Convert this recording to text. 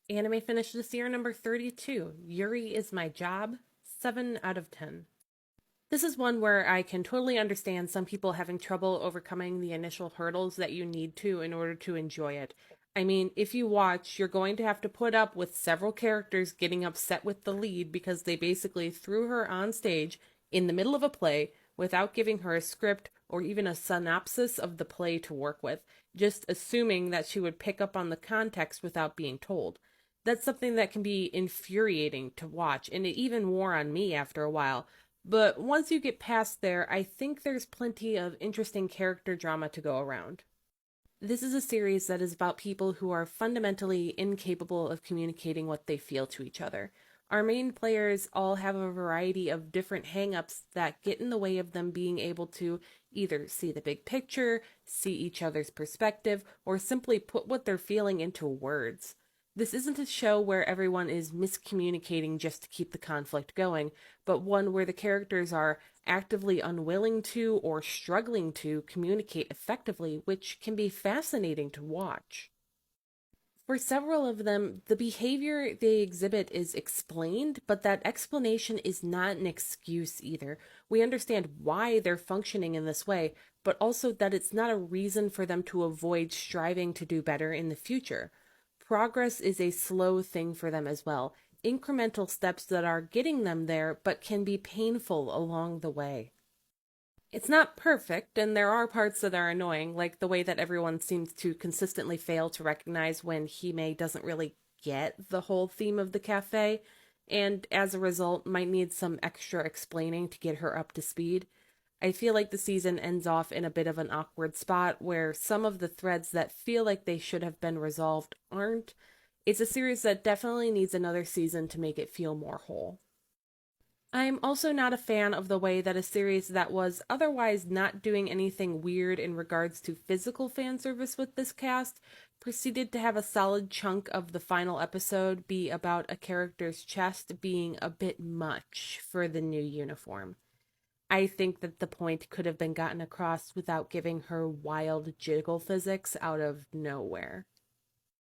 Anime finished this year number 32. Yuri is my job. 7 out of 10. This is one where I can totally understand some people having trouble overcoming the initial hurdles that you need to in order to enjoy it. I mean, if you watch, you're going to have to put up with several characters getting upset with the lead because they basically threw her on stage in the middle of a play without giving her a script or even a synopsis of the play to work with, just assuming that she would pick up on the context without being told. That's something that can be infuriating to watch, and it even wore on me after a while. But once you get past there, I think there's plenty of interesting character drama to go around. This is a series that is about people who are fundamentally incapable of communicating what they feel to each other. Our main players all have a variety of different hangups that get in the way of them being able to either see the big picture, see each other's perspective, or simply put what they're feeling into words. This isn't a show where everyone is miscommunicating just to keep the conflict going, but one where the characters are actively unwilling to or struggling to communicate effectively, which can be fascinating to watch. For several of them, the behavior they exhibit is explained, but that explanation is not an excuse either. We understand why they're functioning in this way, but also that it's not a reason for them to avoid striving to do better in the future. Progress is a slow thing for them as well, incremental steps that are getting them there, but can be painful along the way. It's not perfect, and there are parts that are annoying, like the way that everyone seems to consistently fail to recognize when Hime doesn't really get the whole theme of the cafe, and as a result, might need some extra explaining to get her up to speed. I feel like the season ends off in a bit of an awkward spot where some of the threads that feel like they should have been resolved aren't. It's a series that definitely needs another season to make it feel more whole. I'm also not a fan of the way that a series that was otherwise not doing anything weird in regards to physical fan service with this cast proceeded to have a solid chunk of the final episode be about a character's chest being a bit much for the new uniform. I think that the point could have been gotten across without giving her wild jiggle physics out of nowhere.